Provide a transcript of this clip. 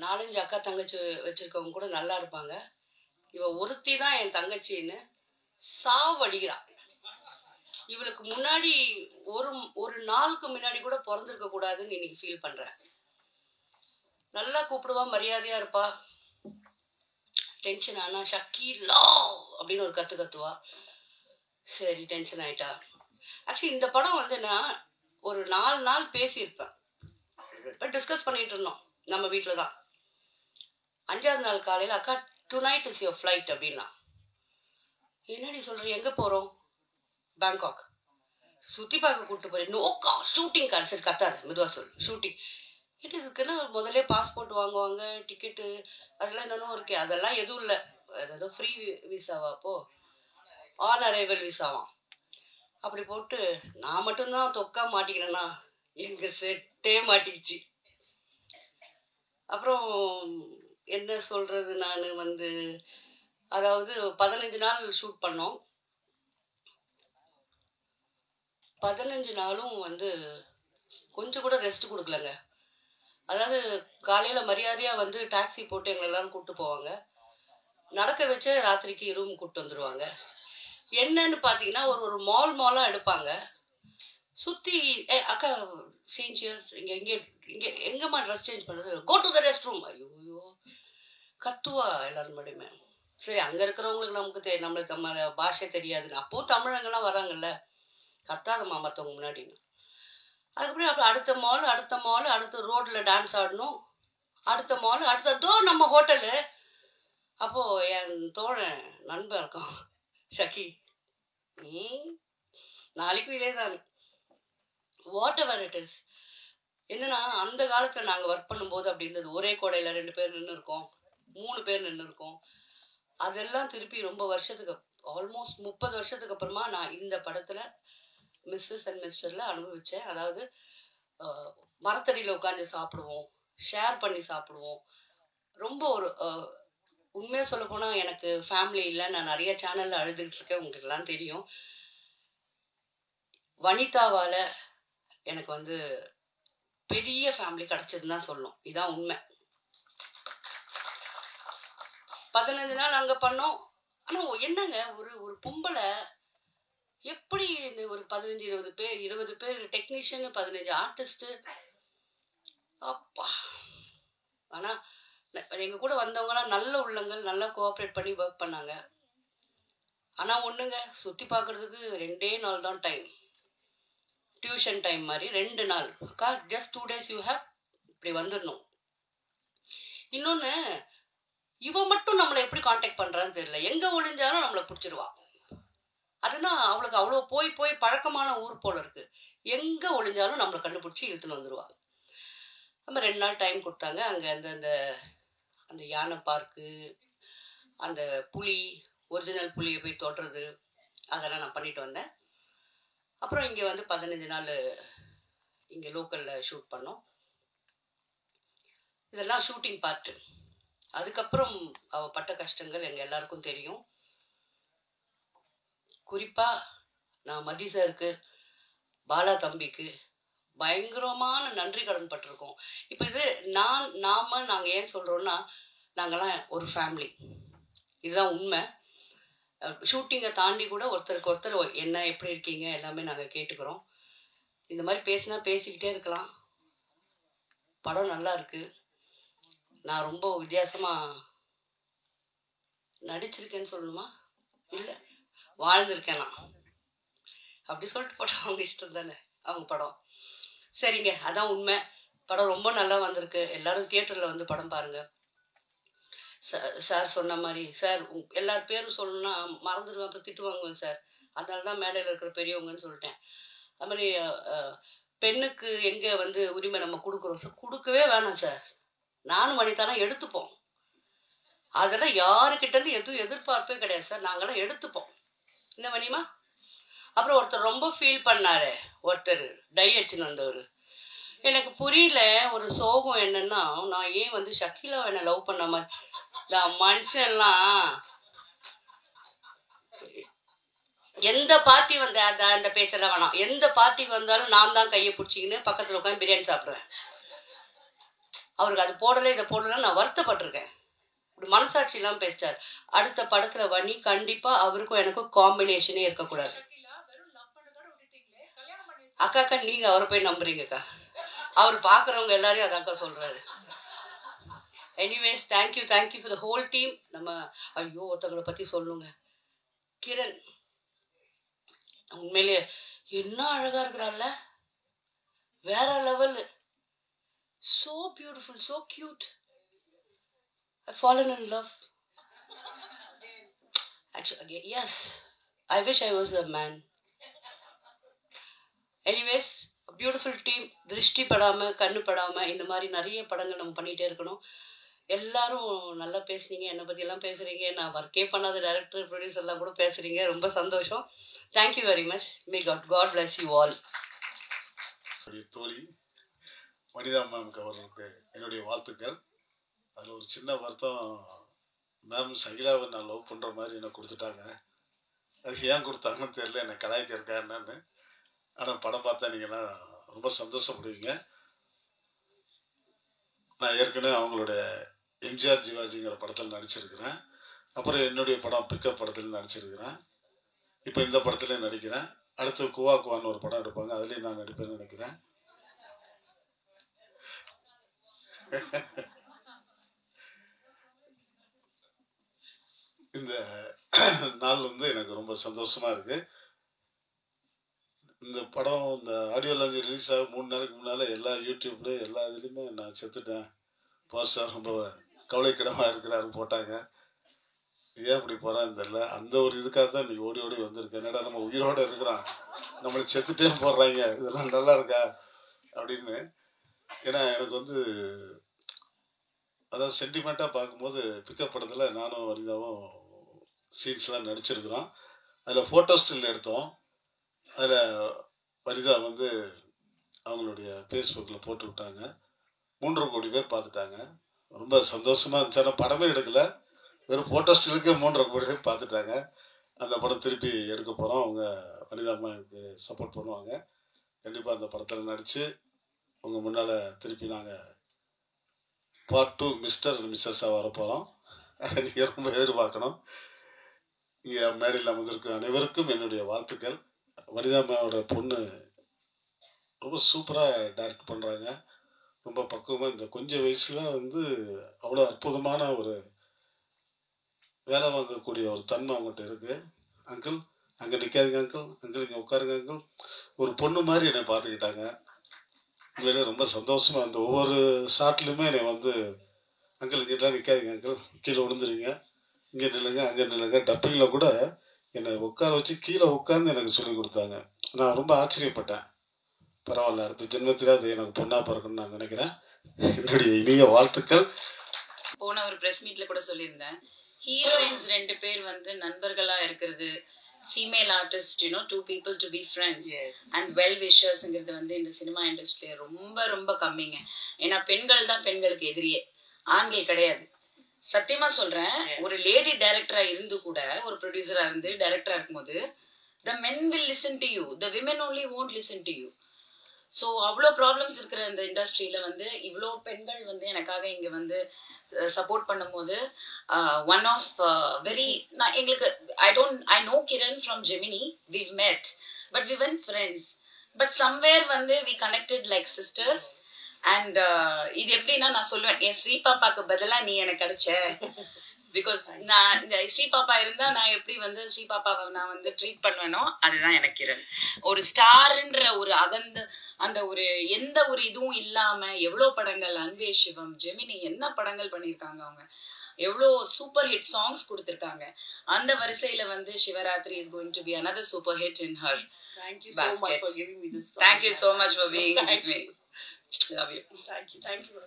4-5 அக்கா தங்கச்சி வச்சிருக்கவங்க கூட நல்லா இருப்பாங்க. இவ ஒருத்தி தான் என் தங்கச்சின்னு சாவடிக்கிறா. இவளுக்கு முன்னாடி ஒரு நாளுக்கு முன்னாடி கூட பிறந்திருக்க கூடாதுன்னு இன்னைக்கு ஃபீல் பண்றேன். நல்லா கூப்பிடுவா, மரியாதையா இருப்பா. டென்ஷன் ஆனா ஷக்கீலா அப்படின்னு ஒரு கத்துவா. சரி, டென்ஷன் ஆயிட்டா. ஆக்சுவலி இந்த படம் வந்து நான் ஒரு 4 நாள் பேசியிருப்பேன். டிஸ்கஸ் பண்ணிட்டு இருந்தோம் நம்ம வீட்டில் தான். 5ஆவது நாள் காலையில் அக்கா டுநைட் இஸ் யுவர் ஃப்ளைட் அப்படின்னா. என்னடி சொல்ற, எங்க போறோம்? பேங்காக். சுத்தி பார்க்க கூப்பிட்டு போறேன். நோக்கா ஷூட்டிங் சரி கத்தாது, மெதுவா சொல். ஷூட்டிங் இது இருக்குன்னா முதல்ல பாஸ்போர்ட் வாங்குவாங்க, டிக்கெட்டு அதெல்லாம் என்னென்னும் இருக்கே. அதெல்லாம் எதுவும் இல்லை. ஏதோ ஃப்ரீ விசாவா, அப்போ ஆன் அரைவல் விசாவாம். அப்படி போட்டு நான் மட்டும்தான் தொக்கா மாட்டிக்கிறேன்னா, எங்க செட்டே மாட்டிக்கிச்சு. அப்புறம் என்ன சொல்றது, நான் வந்து அதாவது 15 நாள் ஷூட் பண்ணோம். 15 நாளும் வந்து கொஞ்சம் கூட ரெஸ்ட் கொடுக்கலங்க. அதாவது காலையில் மரியாதையாக வந்து டாக்ஸி போட்டு எங்களை எல்லாரும் கூப்பிட்டு போவாங்க. நடக்க வச்சு ராத்திரிக்கு ரூம் கூப்பிட்டு வந்துடுவாங்க. என்னன்னு பார்த்தீங்கன்னா ஒரு மாலாக எடுப்பாங்க. சுற்றி அக்கா சேஞ்ச் இங்கே இங்கே இங்கே எங்கேம்மா ட்ரெஸ் சேஞ்ச் பண்ணுறது, go to the rest room. ஐயோ கத்துவா எல்லாரும் மட்டுமே. சரி, அங்கே இருக்கிறவங்களுக்கு நமக்கு நம்மளுக்கு நம்ம பாஷை தெரியாதுன்னு அப்போது தமிழங்கெல்லாம் வராங்கல்ல, கத்தாதம்மா மற்றவங்க முன்னாடி. அதுக்கப்புறம் அப்போ அடுத்த மால் அடுத்த ரோட்டில் டான்ஸ் ஆடணும். அடுத்த மால் அடுத்ததோ நம்ம ஹோட்டலு. அப்போது என் தோழன் நண்பன் இருக்கான் ஷக்கி, நாளைக்கும் இதே தான். What ever it is. என்னன்னா அந்த காலத்தில் நாங்கள் ஒர்க் பண்ணும்போது அப்படி இருந்தது. ஒரே கோடையில் 2 பேர் நின்று இருக்கோம், 3 பேர் நின்று இருக்கோம். அதெல்லாம் திருப்பி ரொம்ப வருஷத்துக்கு, ஆல்மோஸ்ட் 30 வருஷத்துக்கு அப்புறமா நான் இந்த படத்தில் மிஸ்ஸஸ் அண்ட் மிஸ்டரில் அனுபவித்தேன். அதாவது மரத்தடியில் உட்காந்து சாப்பிடுவோம், ஷேர் பண்ணி சாப்பிடுவோம். ரொம்ப ஒரு உண்மையாக சொல்ல போனால் எனக்கு ஃபேமிலி இல்லை. நான் நிறைய சேனலில் அழுதுகிட்டு இருக்கேன், உங்களுக்கு எல்லாம் தெரியும். வனிதாவால் எனக்கு வந்து பெரிய ஃபேமிலி கிடச்சதுன்னு தான் சொல்லணும். இதுதான் உண்மை. 15 நாள் அங்கே பண்ணோம். ஆனால் என்னங்க ஒரு பொம்பளை எப்படி இந்த ஒரு 15-20 பேர் 20 பேர் டெக்னீஷியனு, 15 ஆர்டிஸ்ட்டு, அப்பா. ஆனால் எங்கள் கூட வந்தவங்களாம் நல்ல உள்ளங்கள், நல்லா கோஆப்ரேட் பண்ணி ஒர்க் பண்ணாங்க. ஆனால் ஒன்றுங்க, சுற்றி பார்க்குறதுக்கு 2 நாள் தான் டைம். டியூஷன் டைம் மாதிரி 2 நாள். அக்கா ஜஸ்ட் 2 days யூ ஹேவ், இப்படி வந்துடணும். இன்னொன்று, இவன் மட்டும் நம்மளை எப்படி காண்டாக்ட் பண்ணுறான்னு தெரியல. எங்கே ஒளிஞ்சாலும் நம்மளை பிடிச்சிருவா. அதுதான் அவளுக்கு அவ்வளோ போய் பழக்கமான ஊர் போல இருக்கு. எங்கே ஒளிஞ்சாலும் நம்மளை கண்டுபிடிச்சி இழுத்துன்னு வந்துடுவா. நம்ம 2 நாள் டைம் கொடுத்தாங்க. அங்கே அந்த யானை பார்க்கு, அந்த புலி, ஒரிஜினல் புலியை போய் தொடுறது, அதெல்லாம் நான் பண்ணிட்டு வந்தேன். அப்புறம் இங்கே வந்து 15 நாள் இங்கே லோக்கலில் ஷூட் பண்ணோம். இதெல்லாம் ஷூட்டிங் பார்ட்டு. அதுக்கப்புறம் அவள் பட்ட கஷ்டங்கள் எங்கள் எல்லாருக்கும் தெரியும். குறிப்பாக நான் மதி சாருக்கு, பாலா தம்பிக்கு பயங்கரமான நன்றி கடன் பட்டிருக்கோம். இப்போ இது நாங்கள் ஏன் சொல்கிறோன்னா, நாங்கள்லாம் ஒரு ஃபேமிலி, இதுதான் உண்மை. ஷூட்டிங்கை தாண்டி கூட ஒருத்தருக்கு ஒருத்தர் என்ன எப்படி இருக்கீங்க எல்லாமே நாங்கள் கேட்டுக்கிறோம். இந்த மாதிரி பேசிக்கிட்டே இருக்கலாம். படம் நல்லா இருக்குது. நான் ரொம்ப வித்தியாசமாக நடிச்சிருக்கேன்னு சொல்லணுமா, இல்லை வாழ்ந்திருக்கேன் நான், அப்படி சொல்லிட்டு போட்டோம். அவங்க இஷ்டம் தானே, அவங்க படம். சரிங்க, அதான் உண்மை. படம் ரொம்ப நல்லா வந்திருக்கு. எல்லாரும் தியேட்டரில் வந்து படம் பாருங்கள். சார் சொன்ன மாதிரி, சார் எல்லார் பேரும் சொல்லணும்னா மறந்துடுவேன், அப்புறம் திட்டு வாங்குவேன் சார். அதனால தான் மேடையில் இருக்கிற பெரியவங்கன்னு சொல்லிட்டேன். அது மாதிரி பெண்ணுக்கு எங்கே வந்து உரிமை நம்ம கொடுக்குறோம் சார், கொடுக்கவே வேணாம் சார். நானும் வனிதாலாம் எடுத்துப்போம். அதெல்லாம் யாருக்கிட்டேருந்து எதுவும் எதிர்பார்ப்பே கிடையாது சார். நாங்களாம் எடுத்துப்போம். என்ன வனிமா? அப்புறம் ஒருத்தர் ரொம்ப ஃபீல் பண்ணாரு. ஒருத்தர் டை அடிச்சுன்னு வந்தவர். எனக்கு புரியல. ஒரு சோகம் என்னன்னா, நான் ஏன் வந்து ஷக்கீலாவை என்ன லவ் பண்ண மாதிரி, நான் மனுஷன்லாம் எந்த பார்ட்டி வந்து அந்த பேச்செல்லாம் வேணாம். எந்த பார்ட்டிக்கு வந்தாலும் நான் தான் கையை பிடிச்சிக்கின்னு பக்கத்தில் உட்காந்து பிரியாணி சாப்பிடுவேன். அவருக்கு அது போடலை இதை போடலைன்னு நான் வருத்தப்பட்டிருக்கேன். இப்படி மனசாட்சி இல்லாமல் பேசிட்டார். அடுத்த படத்தில் வன்னி கண்டிப்பாக அவருக்கும் எனக்கும் காம்பினேஷனே இருக்கக்கூடாது. அக்கா நீங்கள் அவரை போய் நம்புறீங்கக்கா, அவர் பார்க்குறவங்க எல்லாரையும் அதாக்கா சொல்கிறாரு. Anyways thank you for the whole team. நம்ம ஐயோ ஒருத்தவங்களை பற்றி சொல்லணுங்க. கிரண் உண்மையிலே என்ன அழகாக இருக்கிறாள்ல, வேற level. So beautiful, so cute. I've fallen in love. Actually, yes. I wish I was a man. Anyways, a beautiful team. திருஷ்டி படாமல் கண்ணு படாமல் இந்த மாதிரி நிறைய படங்கள் நம்ம பண்ணிகிட்டே இருக்கணும். எல்லாரும் நல்லா பேசுனீங்க, என்னை பற்றியெல்லாம் பேசுகிறீங்க. நான் ஒர்க்கே பண்ணாத டைரக்டர் ப்ரொடியூசர்லாம் கூட பேசுகிறீங்க. ரொம்ப சந்தோஷம். Thank you very much. May god bless you all. தோழி வனிதா மேம்க்கு அவர்களுக்கு என்னுடைய வாழ்த்துக்கள். அதில் ஒரு சின்ன வருத்தம், மேம் சகிலாவை நான் லவ் பண்ணுற மாதிரி என்னை கொடுத்துட்டாங்க. அது ஏன் கொடுத்தாங்கன்னு தெரியல, என்னை கலாய்க்க இருக்கா என்னன்னு. ஆனால் படம் பார்த்தா நீங்கள்லாம் ரொம்ப சந்தோஷப்படுவீங்க. நான் ஏற்கனவே அவங்களுடைய எம்ஜிஆர் ஜிவாஜிங்கிற படத்தில் நடிச்சிருக்கிறேன். அப்புறம் என்னுடைய படம் பிக்கப் படத்தில் நடிச்சிருக்கிறேன். இப்போ இந்த படத்துலேயும் நடிக்கிறேன். அடுத்து குவா குவான்னு ஒரு படம் எடுப்பாங்க, அதுலேயும் நான் நடிப்பேன்னு நினைக்கிறேன். இந்த நாள் எனக்கு ரொம்ப சந்தோஷமாக இருக்குது. இந்த படம் இந்த ஆடியோ லான்ச் ரிலீஸ் ஆக 3 நாளைக்கு முன்னால் எல்லா யூடியூப்லேயும் எல்லா இதுலேயுமே நான் செத்துட்டேன், போஸ்டர் ரொம்ப கவலைக்கிடமாக இருக்கிறாருன்னு போட்டாங்க. ஏன் அப்படி போகிறான்னு தெரில. அந்த ஒரு இதுக்காக தான் இன்றைக்கி ஓடி ஓடி வந்திருக்கேன். என்னடா நம்ம உயிரோடு இருக்கிறோம், நம்மளை செத்துட்டே போடுறாங்க, இதெல்லாம் நல்லா இருக்கா அப்படின்னு. ஏன்னா எனக்கு அதாவது சென்டிமெண்ட்டாக பார்க்கும்போது பிக்கப் படத்தில் நானும் வனிதாவும் சீன்ஸ்லாம் நடிச்சிருக்கிறோம். அதில் ஃபோட்டோ ஸ்டில் எடுத்தோம். அதில் வனிதா அவங்களுடைய ஃபேஸ்புக்கில் போட்டு விட்டாங்க. 3.5 கோடி பேர் பார்த்துட்டாங்க. ரொம்ப சந்தோஷமாக இருந்துச்சு. ஆனால் படமே எடுக்கலை, வெறும் ஃபோட்டோ ஸ்டிலுக்கு 3.5 கோடி பேர் பார்த்துட்டாங்க. அந்த படம் திருப்பி எடுக்க போகிறோம். அவங்க வனிதா அம்மா எனக்கு சப்போர்ட் பண்ணுவாங்க. கண்டிப்பாக அந்த படத்தில் நடித்து உங்கள் முன்னால் திருப்பி நாங்கள் பார்ட் 2 மிஸ்டர் அண்ட் மிஸ்ஸஸாக வரப்போகிறோம். நீங்கள் ரொம்ப எதிர்பார்க்கணும். இங்கே மேடையில் வந்திருக்க அனைவருக்கும் என்னுடைய வாழ்த்துக்கள். வனிதா அம்மாவோட பொண்ணு ரொம்ப சூப்பராக டைரக்ட் பண்ணுறாங்க. ரொம்ப பக்குவமாக இந்த கொஞ்சம் வயசில் அவ்வளோ அற்புதமான ஒரு வேலை வாங்கக்கூடிய ஒரு தன்மை அவங்ககிட்ட இருக்குது. அங்கிள் அங்கே நிற்காதீங்க, அங்கிள் இங்கே உட்காருங்க அங்கிள். ஒரு பொண்ணு மாதிரி என்னை பார்த்துக்கிட்டாங்க. உண்மையிலே ரொம்ப சந்தோஷமாக அந்த ஒவ்வொரு ஷாட்லையுமே என்னை அங்கிள் இங்கெல்லாம் நிற்காதீங்க அங்கிள், கீழே விழுந்துருவீங்க, இங்கே நில்லுங்க அங்கே நில்லுங்க. டப்பிங்கில் கூட என்னை உட்கார வச்சு கீழே உட்காந்து எனக்கு சொல்லி கொடுத்தாங்க. நான் ரொம்ப ஆச்சரியப்பட்டேன். பரவாயில்ல, அடுத்த ஜென்மத்தில் அது எனக்கு பொண்ணாக பிறக்கணும்னு நான் நினைக்கிறேன். என்னுடைய இனிய வாழ்த்துக்கள். போன ஒரு ப்ரெஸ் மீட்டில் கூட சொல்லியிருந்தேன், ஹீரோயின்ஸ் 2 பேர் நண்பர்களாக இருக்கிறது, female artist 2 people to be friends and well wishers இந்த சினிமா இண்டஸ்ட்ரியில ரொம்ப ரொம்ப கம்மிங்க. ஏன்னா பெண்கள் தான் பெண்களுக்கு எதிரியே, ஆண்கள் கிடையாது. சத்தியமா சொல்றேன், ஒரு லேடி டைரக்டரா இருந்து கூட ஒரு ப்ரொடியூசரா இருந்து டைரக்டரா இருக்கும்போது the men will listen to you, the women only won't listen to you. So அவ்வளோ ப்ராப்ளம்ஸ் இருக்கிற இந்த இண்டஸ்ட்ரியில் இவ்வளோ பெண்கள் எனக்காக இங்கே சப்போர்ட் பண்ணும்போது ஒன் ஆஃப் வெரி நான் எங்களுக்கு I know Kiran from Gemini, we've met but we weren't friends, but somewhere we connected like sisters. And இது எப்படின்னா நான் சொல்லுவேன், என் ஸ்ரீ பாப்பாக்கு பதிலாக நீ எனக்கு கிடைச்ச. பிகாஸ் நான் இந்த ஸ்ரீ பாப்பா இருந்தா நான் எப்படி ஸ்ரீ பாப்பாவை நான் ட்ரீட் பண்ணுவேனோ அதுதான் எனக்கு கிரண். ஒரு ஸ்டார்ன்ற ஒரு அந்த ஒரு எந்த ஒரு இதுவும் இல்லாம எவ்வளோ படங்கள், அன்பே சிவம், ஜெமினி என்ன படங்கள் பண்ணியிருக்காங்க அவங்க, எவ்வளோ சூப்பர் ஹிட் சாங்ஸ் கொடுத்துருக்காங்க. அந்த வரிசையில Shivaratri is going to be another super hit in her basket. Thank you so much for giving me this song. Thank you so much for being with me. Love you. Thank you.